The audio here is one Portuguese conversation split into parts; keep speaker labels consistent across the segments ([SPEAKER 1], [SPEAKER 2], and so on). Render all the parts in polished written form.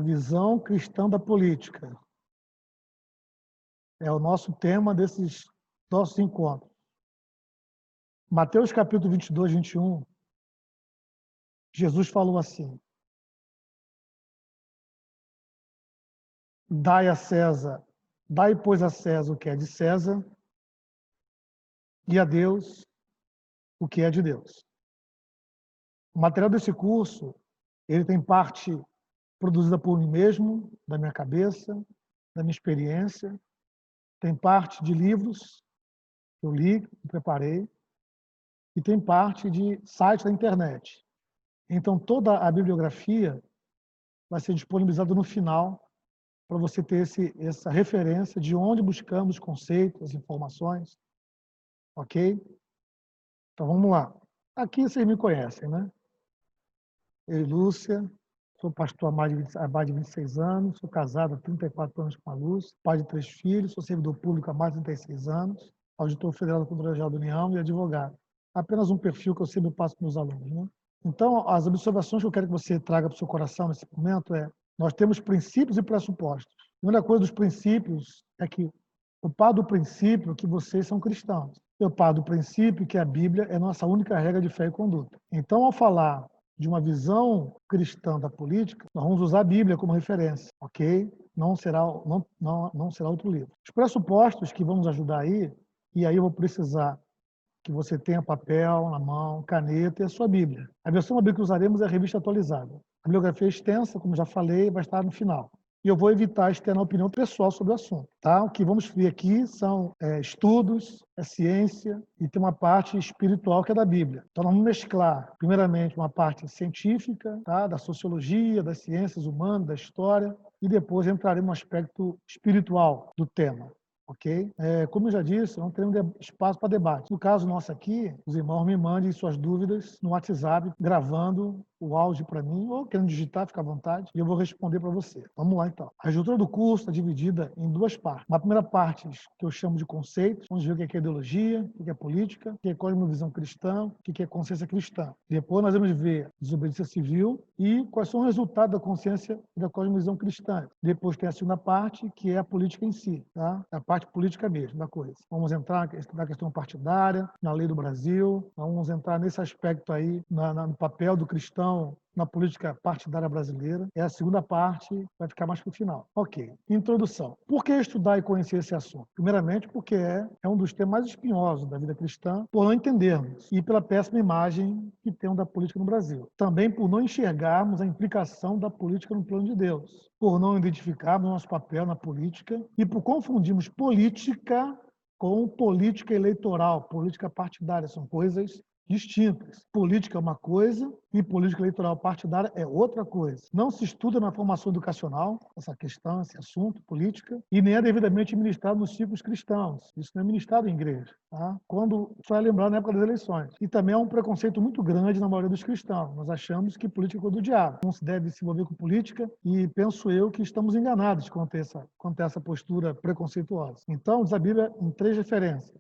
[SPEAKER 1] visão cristã da política. É o nosso tema desses nossos encontros. Mateus capítulo 22, 21, Jesus falou assim: Dai, pois, a César o que é de César, e a Deus o que é de Deus. O material desse curso, ele tem parte produzida por mim mesmo, da minha cabeça, da minha experiência, tem parte de livros que eu li, que preparei, e tem parte de site da internet. Então, toda a bibliografia vai ser disponibilizada no final, para você ter essa referência de onde buscamos conceitos, as informações. Ok? Então, vamos lá. Aqui vocês me conhecem, né? Eu e Lúcia, sou pastor há mais de 26 anos, sou casado há 34 anos com a Lúcia, pai de 3 filhos, sou servidor público há mais de 36 anos, auditor federal da Controladoria Geral da União e advogado. Apenas um perfil que eu sempre passo para os meus alunos, né? Então, as observações que eu quero que você traga para o seu coração nesse momento é: nós temos princípios e pressupostos. A primeira coisa dos princípios é que o par do princípio é que vocês são cristãos. O par do princípio é que a Bíblia é nossa única regra de fé e conduta. Então, ao falar de uma visão cristã da política, nós vamos usar a Bíblia como referência, ok? Não será outro livro. Os pressupostos que vão nos ajudar aí, e aí eu vou precisar que você tenha papel na mão, caneta e a sua Bíblia. A versão da Bíblia que usaremos é a revista atualizada. A bibliografia é extensa, como já falei, vai estar no final. E eu vou evitar externar opinião pessoal sobre o assunto. Tá? O que vamos ver aqui são estudos, ciência e tem uma parte espiritual que é da Bíblia. Então, nós vamos mesclar, primeiramente, uma parte científica, tá? Da sociologia, das ciências humanas, da história, e depois entraremos no aspecto espiritual do tema. Ok? Como eu já disse, não temos espaço para debate. No caso nosso aqui, os irmãos me mandem suas dúvidas no WhatsApp, gravando o áudio para mim, ou querendo digitar, fica à vontade, e eu vou responder para você. Vamos lá, então. A estrutura do curso está dividida em 2 partes. Uma primeira parte, que eu chamo de conceitos, vamos ver o que é ideologia, o que é política, o que é cosmovisão cristã, o que é consciência cristã. Depois nós vamos ver desobediência civil e quais são os resultados da consciência e da cosmovisão cristã. Depois tem a segunda parte, que é a política em si, tá? A parte política mesmo da coisa. Vamos entrar na questão partidária, na lei do Brasil, vamos entrar nesse aspecto aí, no papel do cristão na política partidária brasileira. É a segunda parte, vai ficar mais para o final. Ok. Introdução. Por que estudar e conhecer esse assunto? Primeiramente, porque é um dos temas mais espinhosos da vida cristã, por não entendermos, e pela péssima imagem que temos da política no Brasil. Também por não enxergarmos a implicação da política no plano de Deus, por não identificarmos nosso papel na política e por confundirmos política com política eleitoral, política partidária. São coisas distintas. Política é uma coisa e política eleitoral partidária é outra coisa. Não se estuda na formação educacional essa questão, esse assunto, política, e nem é devidamente ministrado nos ciclos cristãos. Isso não é ministrado em igreja. Tá? Quando, só é lembrar na época das eleições. E também é um preconceito muito grande na maioria dos cristãos. Nós achamos que política é coisa do diabo. Não se deve se envolver com política e penso eu que estamos enganados quanto a essa postura preconceituosa. Então, diz a Bíblia em 3 referências.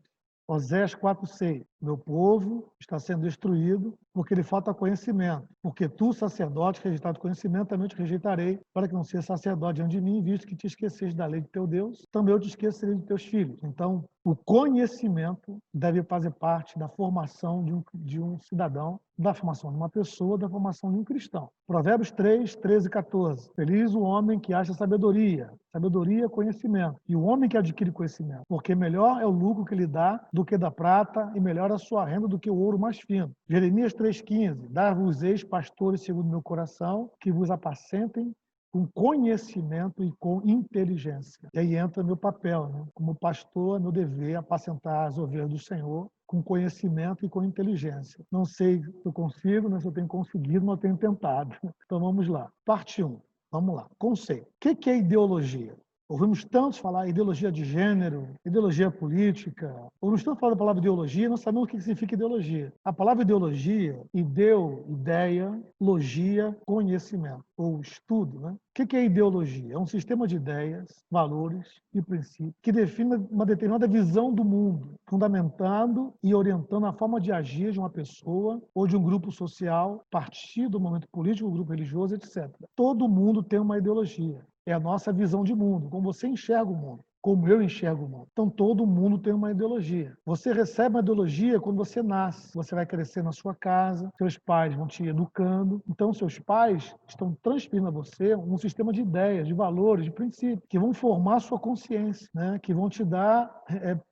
[SPEAKER 1] Oséias 4:6. Meu povo está sendo destruído porque lhe falta conhecimento. Porque tu, sacerdote, rejeitado conhecimento, também te rejeitarei, para que não seja sacerdote diante de mim, visto que te esqueces da lei de teu Deus, também eu te esquecerei de teus filhos. Então, o conhecimento deve fazer parte da formação de um cidadão, da formação de uma pessoa, da formação de um cristão. Provérbios 3, 13 e 14. Feliz o homem que acha sabedoria. Sabedoria é conhecimento. E o homem que adquire conhecimento. Porque melhor é o lucro que lhe dá do que da prata, e melhor a sua renda do que o ouro mais fino. Jeremias 3,15. Dar-vos-eis pastores segundo meu coração, que vos apacentem com conhecimento e com inteligência. E aí entra meu papel, né? Como pastor, é meu dever apacentar as ovelhas do Senhor com conhecimento e com inteligência. Não sei se eu consigo, não sei se eu tenho conseguido, mas eu tenho tentado. Então vamos lá. Parte 1. Vamos lá. Conceito. O que é ideologia? Ouvimos tanto falar ideologia de gênero, ideologia política. Ouvimos tanto falar da palavra ideologia, não sabemos o que significa ideologia. A palavra ideologia, ideia, logia, conhecimento, ou estudo, né? O que é ideologia? É um sistema de ideias, valores e princípios que define uma determinada visão do mundo, fundamentando e orientando a forma de agir de uma pessoa ou de um grupo social, partido, momento político, grupo religioso, etc. Todo mundo tem uma ideologia. É a nossa visão de mundo, como você enxerga o mundo, como eu enxergo o mundo. Então, todo mundo tem uma ideologia. Você recebe uma ideologia quando você nasce. Você vai crescer na sua casa, seus pais vão te educando. Então, seus pais estão transferindo a você um sistema de ideias, de valores, de princípios, que vão formar a sua consciência, né? Que vão te dar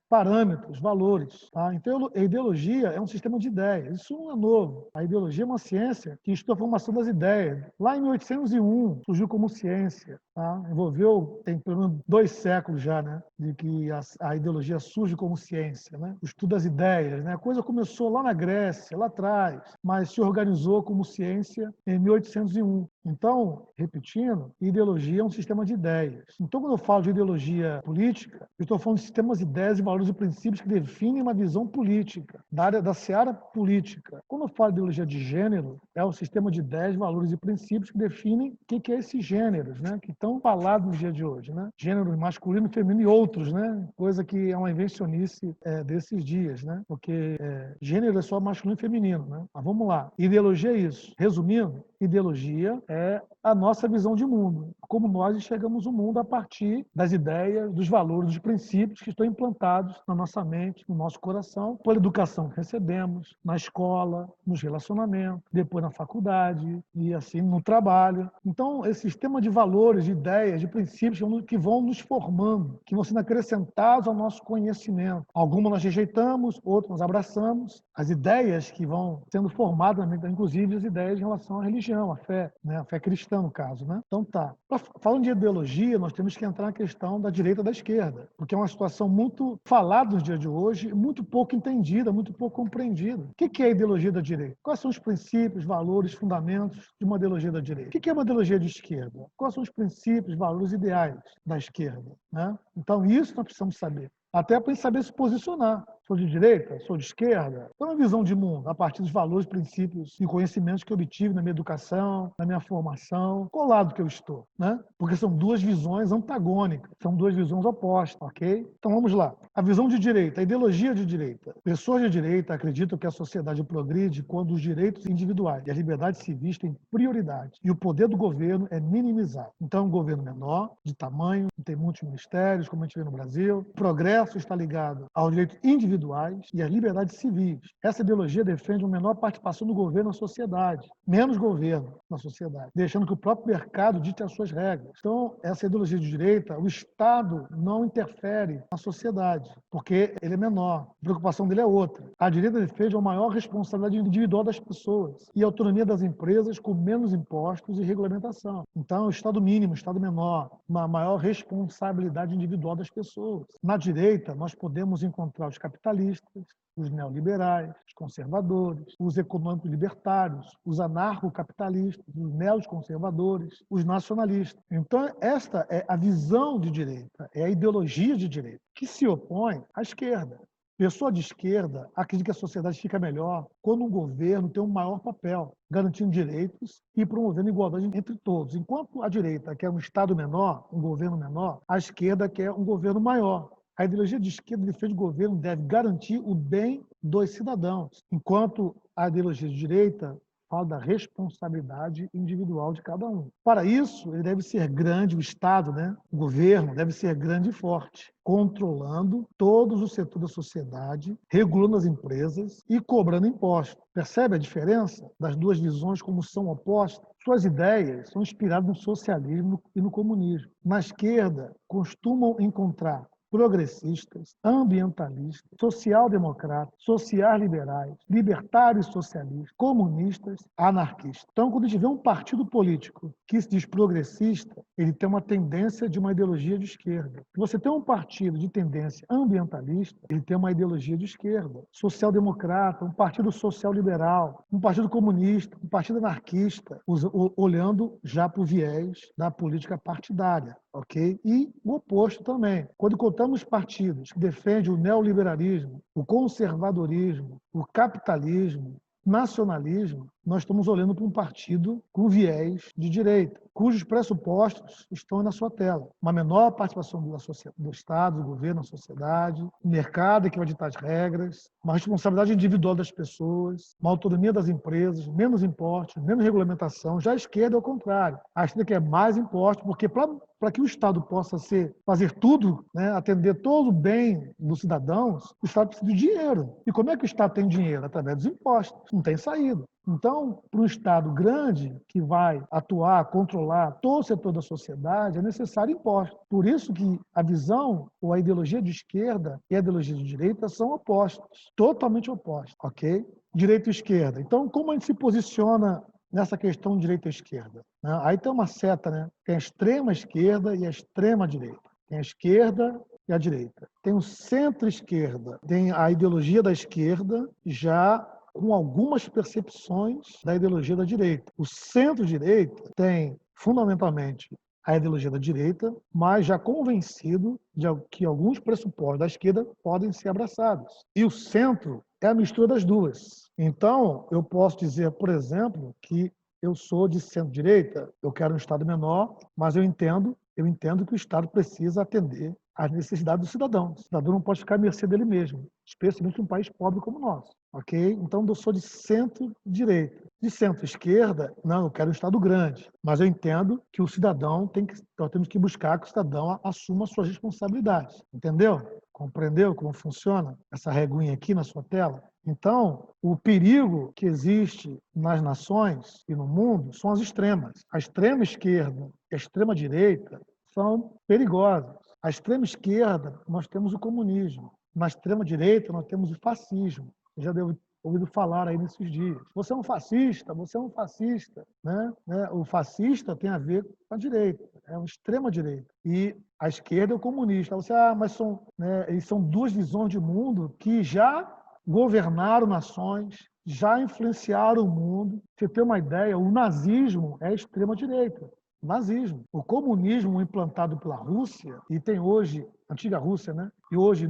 [SPEAKER 1] parâmetros, valores. Tá? Então, a ideologia é um sistema de ideias. Isso não é novo. A ideologia é uma ciência que estuda a formação das ideias. Lá em 1801, surgiu como ciência. Tá? Envolveu, tem pelo menos 2 séculos já, né? De que a ideologia surge como ciência. Né? O estudo das ideias. Né? A coisa começou lá na Grécia, lá atrás, mas se organizou como ciência em 1801. Então, repetindo, ideologia é um sistema de ideias. Então, quando eu falo de ideologia política, eu estou falando de sistemas de ideias, de valores e princípios que definem uma visão política, da área da seara política. Quando eu falo de ideologia de gênero, é o sistema de ideias, valores e princípios que definem o que é esses gêneros, né? Que estão falados no dia de hoje. Né? Gênero masculino, feminino e outros, né? Coisa que é uma invencionice desses dias, né? Porque gênero é só masculino e feminino. Né? Mas vamos lá. Ideologia é isso. Resumindo, ideologia é a nossa visão de mundo, como nós enxergamos o mundo a partir das ideias, dos valores, dos princípios que estão implantados na nossa mente, no nosso coração, pela educação que recebemos, na escola, nos relacionamentos, depois na faculdade e assim no trabalho. Então, esse sistema de valores, de ideias, de princípios que vão nos formando, que vão sendo acrescentados ao nosso conhecimento. Algumas nós rejeitamos, outras nós abraçamos. As ideias que vão sendo formadas, inclusive as ideias em relação à religião, à fé, né? A fé cristã, no caso. Né? Então tá. Falando de ideologia, nós temos que entrar na questão da direita e da esquerda, porque é uma situação muito falada nos dias de hoje, muito pouco entendida, muito pouco compreendida. O que é a ideologia da direita? Quais são os princípios, valores, fundamentos de uma ideologia da direita? O que é uma ideologia de esquerda? Quais são os princípios, valores, ideais da esquerda? Né? Então, isso nós precisamos saber. Até para saber se posicionar. Sou de direita? Sou de esquerda? Qual é a visão de mundo a partir dos valores, princípios e conhecimentos que eu obtive na minha educação, na minha formação? Qual lado que eu estou? Né? Porque são duas visões antagônicas, são duas visões opostas, ok? Então vamos lá. A visão de direita, a ideologia de direita. Pessoas de direita acreditam que a sociedade progride quando os direitos individuais e as liberdades civis têm prioridade e o poder do governo é minimizado. Então, um governo menor, de tamanho, não tem muitos ministérios, como a gente vê no Brasil. O progresso está ligado aos direitos individuais e às liberdades civis. Essa ideologia defende uma menor participação do governo na sociedade, menos governo na sociedade, deixando que o próprio mercado dite as suas regras. Então, essa ideologia de direita, o Estado não interfere na sociedade, porque ele é menor. A preocupação dele é outra. A direita defende uma maior responsabilidade individual das pessoas e a autonomia das empresas com menos impostos e regulamentação. Então, o Estado mínimo, o Estado menor, uma maior responsabilidade individual das pessoas. Na direita, nós podemos encontrar os capitalistas, os neoliberais, os conservadores, os econômicos libertários, os anarcocapitalistas, os neoconservadores, os nacionalistas. Então, esta é a visão de direita, é a ideologia de direita, que se opõe à esquerda. Pessoa de esquerda acredita que a sociedade fica melhor quando um governo tem um maior papel, garantindo direitos e promovendo igualdade entre todos. Enquanto a direita quer um Estado menor, um governo menor, a esquerda quer um governo maior. A ideologia de esquerda defende que o governo deve garantir o bem dos cidadãos, enquanto a ideologia de direita fala da responsabilidade individual de cada um. Para isso, ele deve ser grande, o Estado, né? O governo deve ser grande e forte, controlando todos os setores da sociedade, regulando as empresas e cobrando impostos. Percebe a diferença das duas visões como são opostas? Suas ideias são inspiradas no socialismo e no comunismo. Na esquerda, costumam encontrar progressistas, ambientalistas, social-democratas, social-liberais, libertários socialistas, comunistas, anarquistas. Então, quando a gente vê um partido político que se diz progressista, ele tem uma tendência de uma ideologia de esquerda. Se você tem um partido de tendência ambientalista, ele tem uma ideologia de esquerda. Social-democrata, um partido social-liberal, um partido comunista, um partido anarquista, olhando já para o viés da política partidária. Okay? E o oposto também. Quando encontramos partidos que defendem o neoliberalismo, o conservadorismo, o capitalismo, nacionalismo, nós estamos olhando para um partido com viés de direita, cujos pressupostos estão na sua tela. Uma menor participação do Estado, do governo, da sociedade, o mercado que vai ditar as regras, uma responsabilidade individual das pessoas, uma autonomia das empresas, menos impostos, menos regulamentação. Já a esquerda é o contrário. A esquerda quer mais impostos, porque para que o Estado possa fazer tudo, né, atender todo o bem dos cidadãos, o Estado precisa de dinheiro. E como é que o Estado tem dinheiro? Através dos impostos. Não tem saída. Então, para um Estado grande que vai atuar, controlar todo o setor da sociedade, é necessário impostos. Por isso que a visão ou a ideologia de esquerda e a ideologia de direita são opostas, totalmente opostas, ok? Direita e esquerda. Então, como a gente se posiciona nessa questão de direita e esquerda? Aí tem uma seta, né? Tem a extrema esquerda e a extrema direita. Tem a esquerda e a direita. Tem o centro-esquerda, tem a ideologia da esquerda já com algumas percepções da ideologia da direita. O centro-direita tem, fundamentalmente, a ideologia da direita, mas já convencido de que alguns pressupostos da esquerda podem ser abraçados. E o centro é a mistura das duas. Então, eu posso dizer, por exemplo, que eu sou de centro-direita, eu quero um Estado menor, mas eu entendo que o Estado precisa atender às necessidades do cidadão. O cidadão não pode ficar à mercê dele mesmo, especialmente em um país pobre como o nosso. Ok? Então, eu sou de centro-direita. De centro-esquerda, não, eu quero um Estado grande, mas eu entendo que o cidadão nós temos que buscar que o cidadão assuma suas responsabilidades. Entendeu? Compreendeu como funciona essa reguinha aqui na sua tela? Então, o perigo que existe nas nações e no mundo são as extremas. A extrema esquerda e a extrema direita são perigosas. A extrema esquerda, nós temos o comunismo. Na extrema direita, nós temos o fascismo. Eu já devo ouvido falar aí nesses dias. Você é um fascista, você é um fascista. Né? O fascista tem a ver com a direita, é uma extrema direita. E a esquerda é o comunista. Você, mas são duas visões de mundo que já governaram nações, já influenciaram o mundo. Você tem uma ideia, o nazismo é a extrema-direita. Nazismo. O comunismo implantado pela Rússia, e tem hoje, antiga Rússia, né? E hoje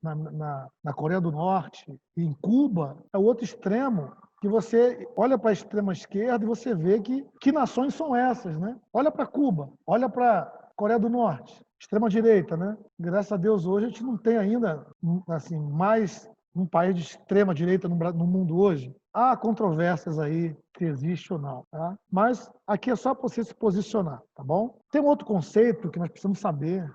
[SPEAKER 1] na Coreia do Norte e em Cuba, é o outro extremo, que você olha para a extrema-esquerda e você vê que nações são essas, né? Olha para Cuba, olha para Coreia do Norte, extrema-direita, né? Graças a Deus, hoje a gente não tem ainda assim, mais um país de extrema direita no mundo hoje. Há controvérsias aí se existe ou não, tá? Mas aqui é só para você se posicionar, tá bom? Tem um outro conceito que nós precisamos saber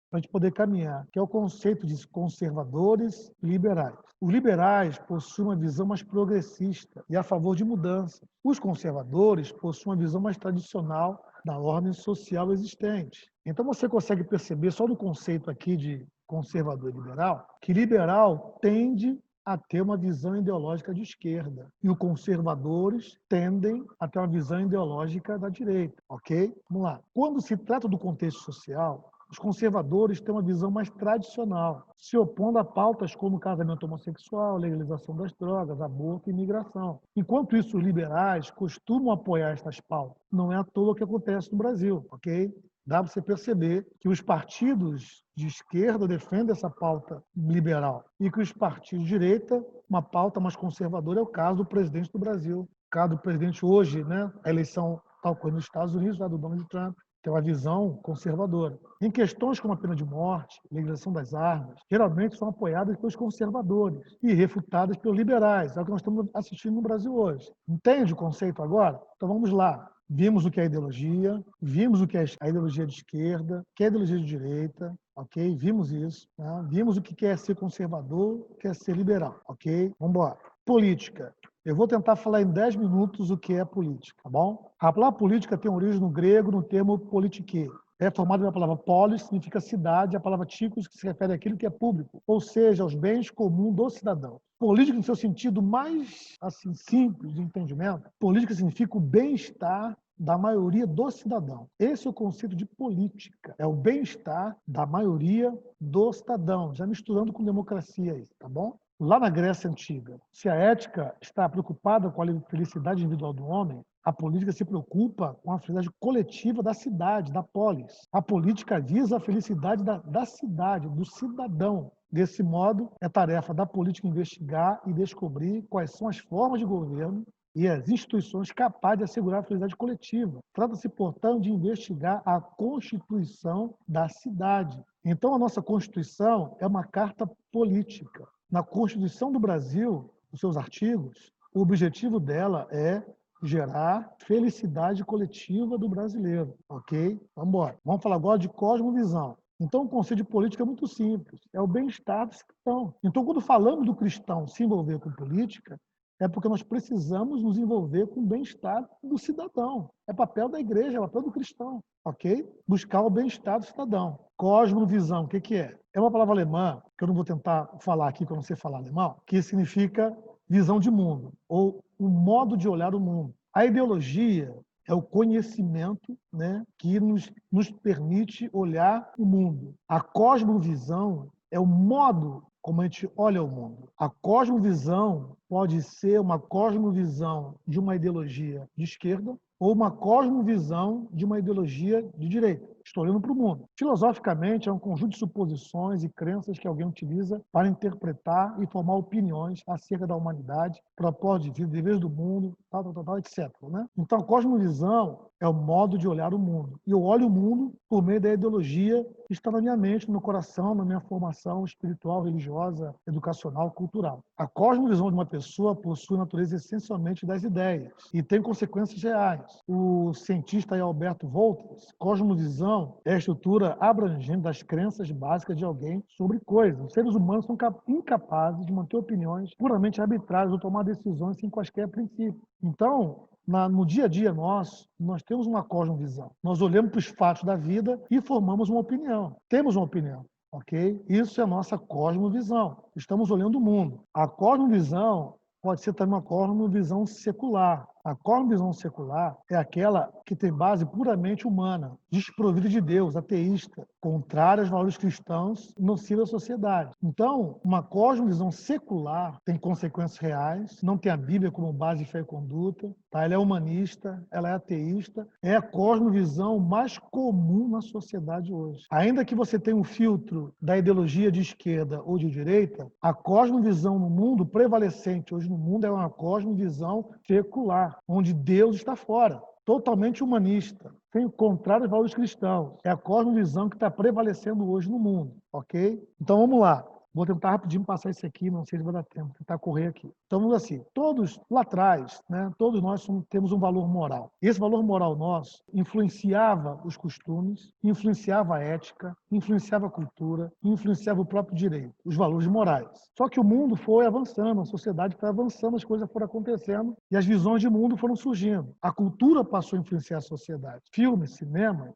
[SPEAKER 1] para a gente poder caminhar, que é o conceito de conservadores e liberais. Os liberais possuem uma visão mais progressista e a favor de mudança. Os conservadores possuem uma visão mais tradicional da ordem social existente. Então você consegue perceber só do conceito aqui de conservador e liberal, que liberal tende a ter uma visão ideológica de esquerda e os conservadores tendem a ter uma visão ideológica da direita, ok? Vamos lá. Quando se trata do contexto social, os conservadores têm uma visão mais tradicional, se opondo a pautas como casamento homossexual, legalização das drogas, aborto e imigração. Enquanto isso, os liberais costumam apoiar essas pautas. Não é à toa que acontece no Brasil, ok? Dá para você perceber que os partidos de esquerda defendem essa pauta liberal e que os partidos de direita, uma pauta mais conservadora, é o caso do presidente do Brasil. O caso do presidente hoje, né? A eleição está ocorrendo nos Estados Unidos, lá do Donald Trump, tem uma visão conservadora. Em questões como a pena de morte, legalização das armas, geralmente são apoiadas pelos conservadores e refutadas pelos liberais. É o que nós estamos assistindo no Brasil hoje. Entende o conceito agora? Então vamos lá. Vimos o que é ideologia, vimos o que é a ideologia de esquerda, o que é a ideologia de direita, ok? Vimos isso. Tá? Vimos o que é ser conservador, o que é ser liberal, ok? Vamos embora. Política. Eu vou tentar falar em 10 minutos o que é política, tá bom? A palavra política tem origem no grego, no termo politiquê. É formada pela palavra polis, significa cidade, a palavra ticos, que se refere àquilo que é público, ou seja, aos bens comuns do cidadão. Política, no seu sentido mais assim, simples de entendimento, política significa o bem-estar da maioria do cidadão. Esse é o conceito de política. É o bem-estar da maioria do cidadão, já misturando com democracia aí, tá bom? Lá na Grécia Antiga, se a ética está preocupada com a felicidade individual do homem, a política se preocupa com a felicidade coletiva da cidade, da polis. A política visa a felicidade da cidade, do cidadão. Desse modo, é tarefa da política investigar e descobrir quais são as formas de governo e as instituições capazes de assegurar a felicidade coletiva. Trata-se, portanto, de investigar a constituição da cidade. Então, a nossa Constituição é uma carta política. Na Constituição do Brasil, os seus artigos, o objetivo dela é gerar felicidade coletiva do brasileiro, ok? Vamos embora. Vamos falar agora de cosmovisão. Então, o conceito de política é muito simples, é o bem-estar do cristão. Então, quando falamos do cristão se envolver com política, é porque nós precisamos nos envolver com o bem-estar do cidadão. É papel da igreja, é papel do cristão, ok? Buscar o bem-estar do cidadão. Cosmovisão, o que é? É uma palavra alemã, que eu não vou tentar falar aqui, porque eu não sei falar alemão, que significa visão de mundo, ou o modo de olhar o mundo. A ideologia é o conhecimento, né, que nos permite olhar o mundo. A cosmovisão é o modo como a gente olha o mundo. A cosmovisão pode ser uma cosmovisão de uma ideologia de esquerda ou uma cosmovisão de uma ideologia de direita. Estou olhando para o mundo. Filosoficamente, é um conjunto de suposições e crenças que alguém utiliza para interpretar e formar opiniões acerca da humanidade, propósito de vida, deveres do mundo, tal, etc. Né? Então, a cosmovisão é o modo de olhar o mundo. E eu olho o mundo por meio da ideologia que está na minha mente, no meu coração, na minha formação espiritual, religiosa, educacional, cultural. A cosmovisão de uma pessoa possui natureza essencialmente das ideias e tem consequências reais. O cientista Alberto Wolters, cosmovisão é a estrutura abrangente das crenças básicas de alguém sobre coisas. Os seres humanos são incapazes de manter opiniões puramente arbitrárias ou tomar decisões sem quaisquer princípios. Então, no dia a dia nós temos uma cosmovisão. Nós olhamos para os fatos da vida e formamos uma opinião. Temos uma opinião, ok? Isso é a nossa cosmovisão. Estamos olhando o mundo. A cosmovisão pode ser também uma cosmovisão secular. A cosmovisão secular é aquela que tem base puramente humana, desprovida de Deus, ateísta, contrária aos valores cristãos, nociva à sociedade. Então, uma cosmovisão secular tem consequências reais, não tem a Bíblia como base de fé e conduta, tá? Ela é humanista, ela é ateísta, é a cosmovisão mais comum na sociedade hoje. Ainda que você tenha um filtro da ideologia de esquerda ou de direita, a cosmovisão no mundo prevalecente hoje no mundo é uma cosmovisão secular, onde Deus está fora, totalmente humanista, tem o contrário aos valores cristãos. É a cosmovisão que está prevalecendo hoje no mundo, ok? Então vamos lá. Vou tentar rapidinho passar isso aqui, não sei se vai dar tempo, vou tentar correr aqui. Então, vamos assim, todos lá atrás, né, todos nós temos um valor moral. Esse valor moral nosso influenciava os costumes, influenciava a ética, influenciava a cultura, influenciava o próprio direito, os valores morais. Só que o mundo foi avançando, a sociedade foi avançando, as coisas foram acontecendo e as visões de mundo foram surgindo. A cultura passou a influenciar a sociedade. Filmes, cinema,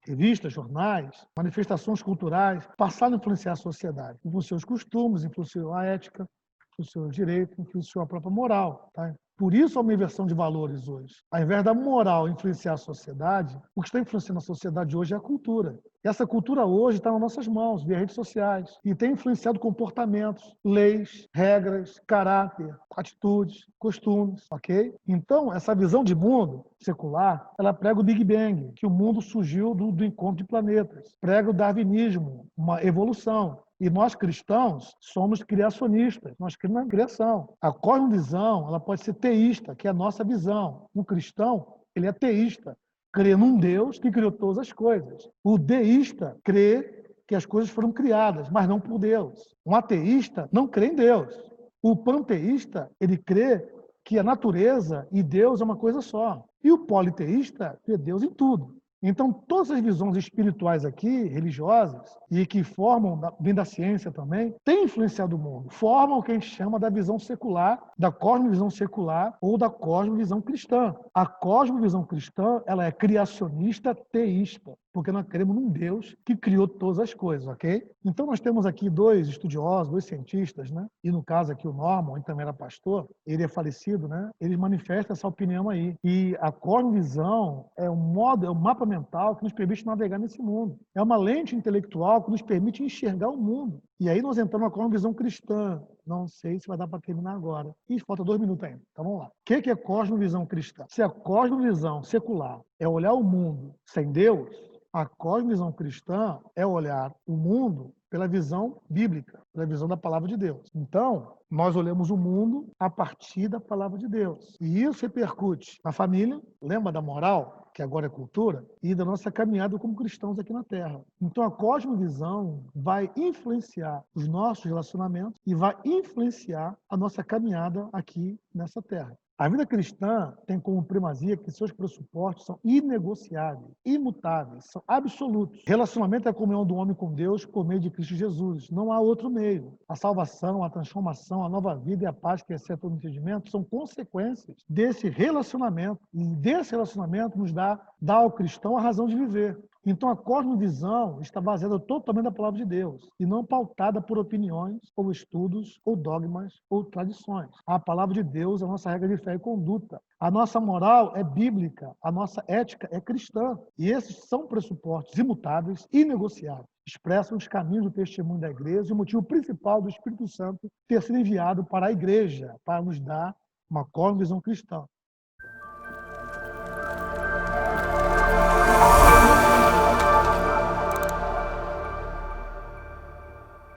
[SPEAKER 1] revistas, jornais, manifestações culturais passaram a influenciar a sociedade. Influenciou os costumes, influenciou a ética, influenciou o direito, influenciou a própria moral. Tá? Por isso há uma inversão de valores hoje. Ao invés da moral influenciar a sociedade, o que está influenciando a sociedade hoje é a cultura. E essa cultura hoje está nas nossas mãos, via redes sociais, e tem influenciado comportamentos, leis, regras, caráter, atitudes, costumes, ok? Então, essa visão de mundo secular, ela prega o Big Bang, que o mundo surgiu do encontro de planetas. Prega o darwinismo, uma evolução. E nós cristãos somos criacionistas, nós cremos na criação. A cosmovisão, ela pode ser teísta, que é a nossa visão. Um cristão, ele é teísta, crê num Deus que criou todas as coisas. O deísta crê que as coisas foram criadas, mas não por Deus. Um ateísta não crê em Deus. O panteísta, ele crê que a natureza e Deus é uma coisa só. E o politeísta vê Deus em tudo. Então, todas as visões espirituais aqui, religiosas, e que formam, vem da ciência também, têm influenciado o mundo. Formam o que a gente chama da visão secular, da cosmovisão secular ou da cosmovisão cristã. A cosmovisão cristã, ela é criacionista teísta, porque nós cremos num Deus que criou todas as coisas, ok? Então, nós temos aqui dois estudiosos, dois cientistas, né? E no caso aqui o Norman, ele também era pastor, ele é falecido, né? Eles manifestam essa opinião aí. E a cosmovisão é um modo, é um mapa mental que nos permite navegar nesse mundo. É uma lente intelectual que nos permite enxergar o mundo. E aí nós entramos na cosmovisão cristã. Não sei se vai dar para terminar agora. Ih, falta 2 minutos ainda. Então vamos lá. O que é cosmovisão cristã? Se a cosmovisão secular é olhar o mundo sem Deus, A cosmovisão cristã é olhar o mundo pela visão bíblica, pela visão da palavra de Deus. Então, nós olhamos o mundo a partir da palavra de Deus. E isso repercute na família, lembra da moral, que agora é cultura, e da nossa caminhada como cristãos aqui na Terra. Então, a cosmovisão vai influenciar os nossos relacionamentos e vai influenciar a nossa caminhada aqui nessa Terra. A vida cristã tem como primazia que seus pressupostos são inegociáveis, imutáveis, são absolutos. Relacionamento é a comunhão do homem com Deus por meio de Cristo Jesus. Não há outro meio. A salvação, a transformação, a nova vida e a paz que excede todo entendimento são consequências desse relacionamento. E desse relacionamento nos dá ao cristão a razão de viver. Então, a cosmovisão está baseada totalmente na palavra de Deus e não pautada por opiniões, ou estudos, ou dogmas, ou tradições. A palavra de Deus é a nossa regra de fé e conduta. A nossa moral é bíblica, a nossa ética é cristã. E esses são pressupostos imutáveis, inegociáveis. Expressam os caminhos do testemunho da igreja e o motivo principal do Espírito Santo ter sido enviado para a igreja, para nos dar uma cosmovisão cristã.